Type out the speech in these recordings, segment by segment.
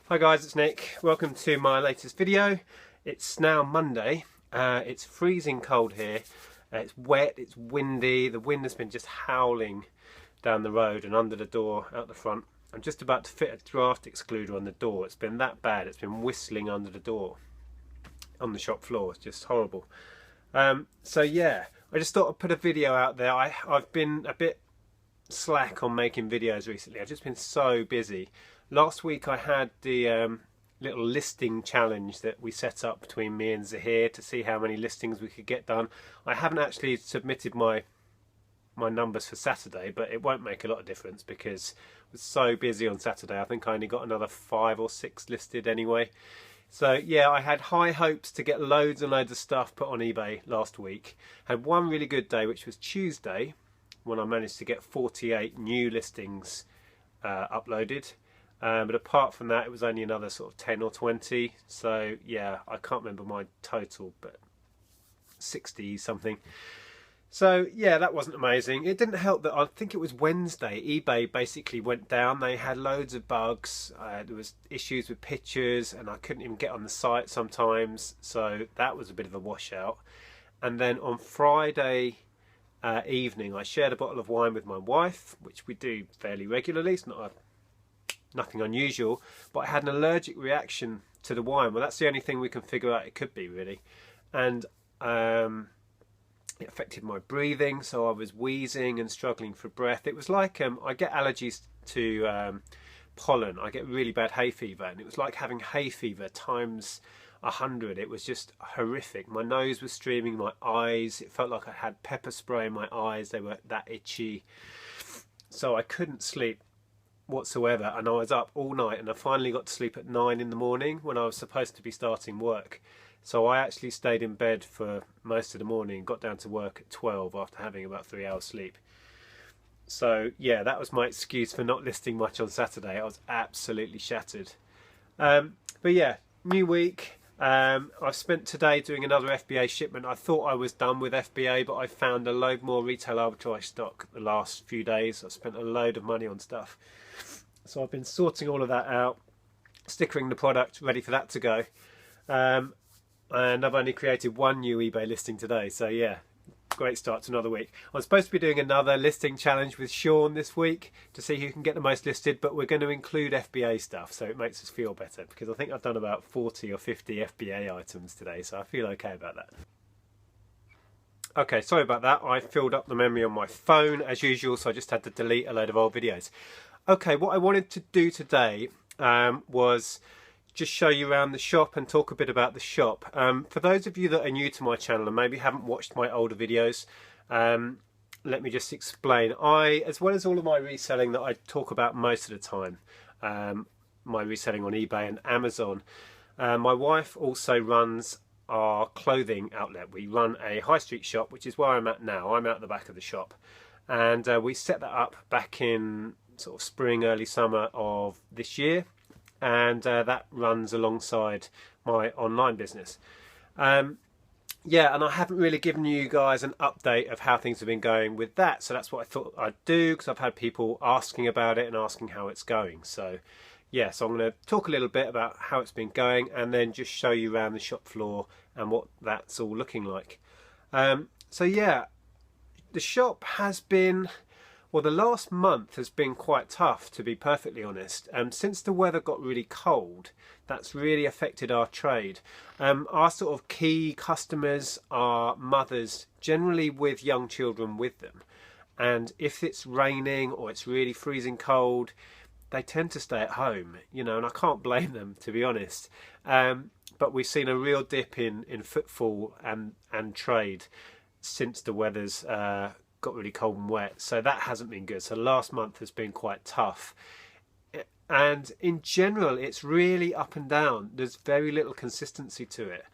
Hi guys, it's Nick. Welcome to my latest video. It's now Monday. It's freezing cold here. It's wet, it's windy. The wind has been just howling down the road and under the door out the front. I'm just about to fit a draft excluder on the door. It's been that bad. It's been whistling under the door on the shop floor. It's just horrible. So yeah, I just thought I'd put a video out there. I've been a bit slack on making videos recently. I've just been so busy. Last week I had the little listing challenge that we set up between me and Zahir to see how many listings we could get done. I haven't actually submitted my numbers for Saturday, but it won't make a lot of difference because I was so busy on Saturday. I think I only got another 5 or 6 listed anyway. So yeah, I had high hopes to get loads and loads of stuff put on eBay last week. Had one really good day, which was Tuesday, when I managed to get 48 new listings uploaded. But apart from that, it was only another sort of 10 or 20. So yeah, I can't remember my total, but 60 something. So yeah, that wasn't amazing. It didn't help that I think it was Wednesday, eBay basically went down. They had loads of bugs. There was issues with pictures and I couldn't even get on the site sometimes. So that was a bit of a washout. And then on Friday evening, I shared a bottle of wine with my wife, which we do fairly regularly. It's nothing unusual, but I had an allergic reaction to the wine. Well, that's the only thing we can figure out it could be, really. And it affected my breathing, so I was wheezing and struggling for breath. It was like I get allergies to pollen. I get really bad hay fever, and it was like having hay fever times 100. It was just horrific. My nose was streaming, my eyes, it felt like I had pepper spray in my eyes. They were that itchy, so I couldn't sleep whatsoever, and I was up all night, and I finally got to sleep at 9 in the morning when I was supposed to be starting work. So I actually stayed in bed for most of the morning, got down to work at 12 after having about 3 hours sleep. So yeah, that was my excuse for not listing much on Saturday. I was absolutely shattered. But yeah, new week. I've spent today doing another FBA shipment. I thought I was done with FBA, but I found a load more retail arbitrage stock the last few days. I've spent a load of money on stuff. So I've been sorting all of that out, stickering the product, ready for that to go. And I've only created one new eBay listing today. So yeah, great start to another week. I'm supposed to be doing another listing challenge with Sean this week to see who can get the most listed, but we're going to include FBA stuff, so it makes us feel better, because I think I've done about 40 or 50 FBA items today, so I feel okay about that. Okay, sorry about that. I filled up the memory on my phone as usual, so I just had to delete a load of old videos. Okay, what I wanted to do today was just show you around the shop and talk a bit about the shop. For those of you that are new to my channel and maybe haven't watched my older videos, let me just explain. As well as all of my reselling that I talk about most of the time, my reselling on eBay and Amazon, my wife also runs our clothing outlet. We run a high street shop, which is where I'm at now. I'm out the back of the shop, and we set that up back in sort of spring, early summer of this year, and that runs alongside my online business. Yeah, and I haven't really given you guys an update of how things have been going with that, so that's what I thought I'd do, because I've had people asking about it and asking how it's going. So yeah, so I'm going to talk a little bit about how it's been going and then just show you around the shop floor and what that's all looking like. So yeah, the shop has been, well, the last month has been quite tough, to be perfectly honest. Since the weather got really cold, that's really affected our trade. Our sort of key customers are mothers, generally with young children with them. And if it's raining or it's really freezing cold, they tend to stay at home, you know, and I can't blame them, to be honest. But we've seen a real dip in footfall and trade since the weather's got really cold and wet, so that hasn't been good. So last month has been quite tough, and in general it's really up and down. There's very little consistency to it.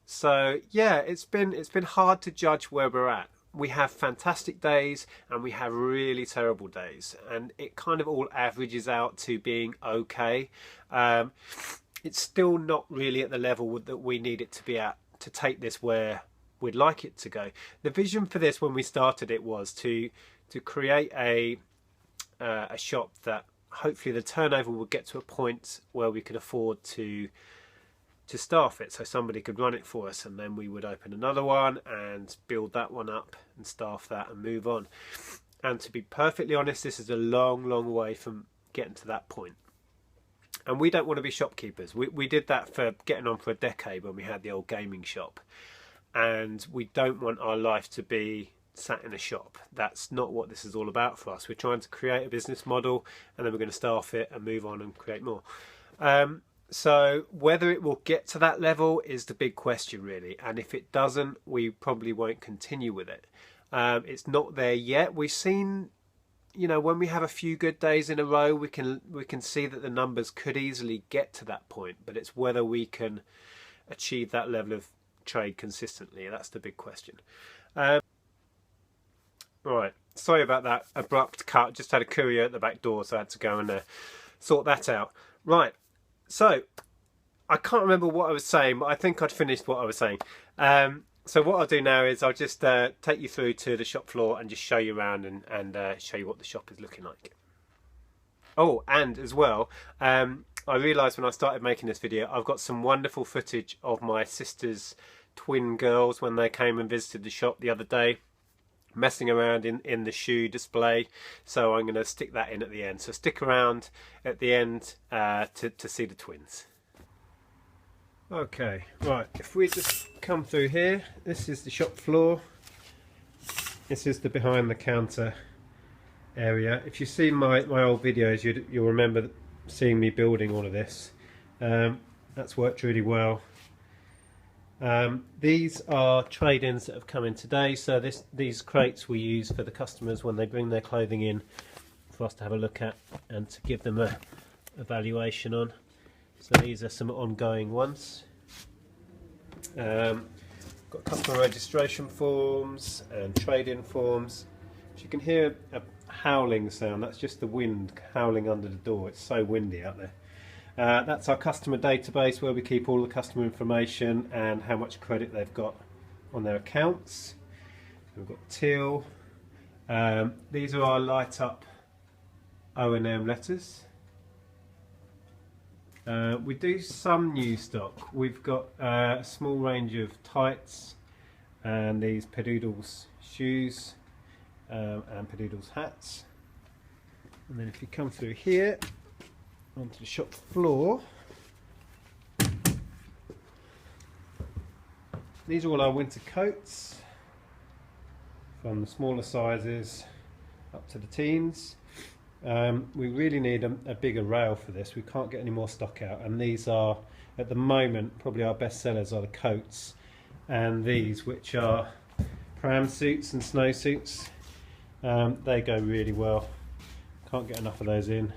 So yeah, it's been hard to judge where we're at. We have fantastic days and we have really terrible days, and it kind of all averages out to being okay. It's still not really at the level that we need it to be at to take this where we'd like it to go. The vision for this when we started it was to create a shop that hopefully the turnover will get to a point where we could afford to staff it, so somebody could run it for us, and then we would open another one and build that one up and staff that and move on. And to be perfectly honest, this is a long way from getting to that point. And we don't want to be shopkeepers. We did that for getting on for a decade when we had the old gaming shop, and we don't want our life to be sat in a shop. That's not what this is all about for us. We're trying to create a business model, and then we're going to staff it and move on and create more. So whether it will get to that level is the big question, really. And if it doesn't, we probably won't continue with it. It's not there yet. We've seen, you know, when we have a few good days in a row, we can see that the numbers could easily get to that point. But it's whether we can achieve that level of trade consistently. That's the big question. Right, sorry about that abrupt cut. Just had a courier at the back door, so I had to go and sort that out. Right. So, I can't remember what I was saying, but I think I'd finished what I was saying. So what I'll do now is I'll just take you through to the shop floor and just show you around and show you what the shop is looking like. Oh, and as well, I realised when I started making this video, I've got some wonderful footage of my sister's twin girls when they came and visited the shop the other day, messing around in the shoe display, so I'm going to stick that in at the end. So stick around at the end to see the twins. Okay, right, if we just come through here, this is the shop floor. This is the behind the counter area. If you've seen my old videos, you'll remember seeing me building all of this. That's worked really well. These are trade-ins that have come in today, so these crates we use for the customers when they bring their clothing in for us to have a look at and to give them a valuation on. So these are some ongoing ones. Got customer registration forms and trade-in forms. As you can hear a howling sound, that's just the wind howling under the door. It's so windy out there. That's our customer database where we keep all the customer information and how much credit they've got on their accounts. We've got till. These are our light up O&M letters. We do some new stock. We've got a small range of tights and these Pedoodles shoes and Pedoodles hats. And then if you come through here onto the shop floor, these are all our winter coats, from the smaller sizes up to the teens. We really need a bigger rail for this. We can't get any more stock out, and these are at the moment probably our best sellers are the coats and these, which are pram suits and snow suits. They go really well, can't get enough of those in.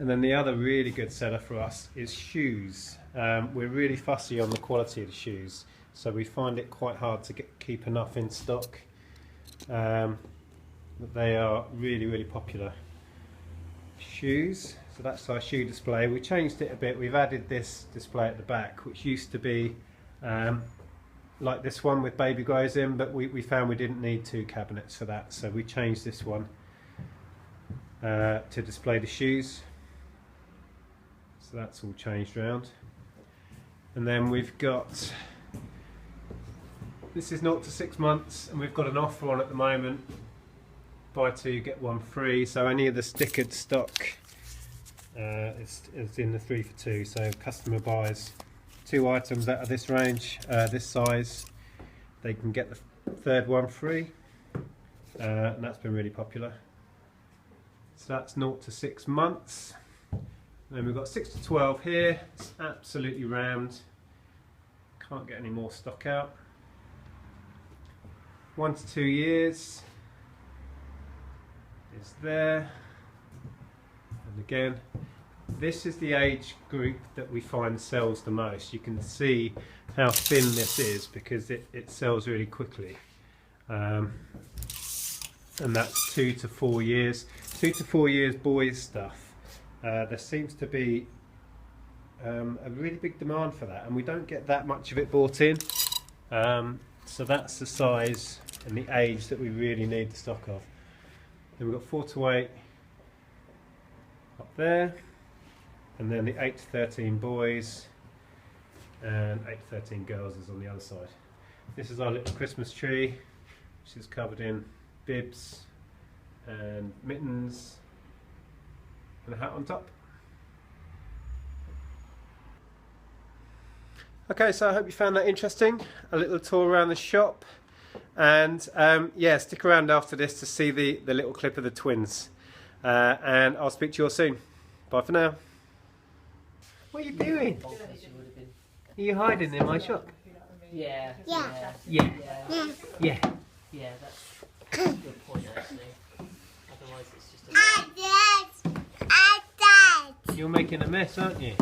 And then the other really good seller for us is shoes. We're really fussy on the quality of the shoes, so we find it quite hard to keep enough in stock. But they are really popular shoes. So that's our shoe display. We changed it a bit. We've added this display at the back, which used to be like this one with baby grows in, but we found we didn't need two cabinets for that, so we changed this one to display the shoes. So that's all changed around. And then we've got, this is 0 to 6 months, and we've got an offer on at the moment, buy two get one free. So any of the stickered stock is in the 3 for 2. So customer buys 2 items out of this range, this size, they can get the third one free, and that's been really popular. So that's 0 to 6 months. And then we've got 6 to 12 here. It's absolutely rammed, can't get any more stock out. 1 to 2 years is there, and again this is the age group that we find sells the most. You can see how thin this is because it sells really quickly, and that's 2 to 4 years. 2 to 4 years boys stuff. There seems to be a really big demand for that, and we don't get that much of it bought in. So that's the size and the age that we really need the stock of. Then we've got 4 to 8 up there, and then the 8 to 13 boys and 8 to 13 girls is on the other side. This is our little Christmas tree, which is covered in bibs and mittens and a hat on top. Okay, so I hope you found that interesting. A little tour around the shop, and yeah, stick around after this to see the little clip of the twins, and I'll speak to you all soon. Bye for now. What are you doing? Are you hiding in my shop? Yeah. Yeah. Yeah. Yeah. Yeah. Yeah, that's a good point actually. Otherwise it's just a... Dad. You're making a mess, aren't you?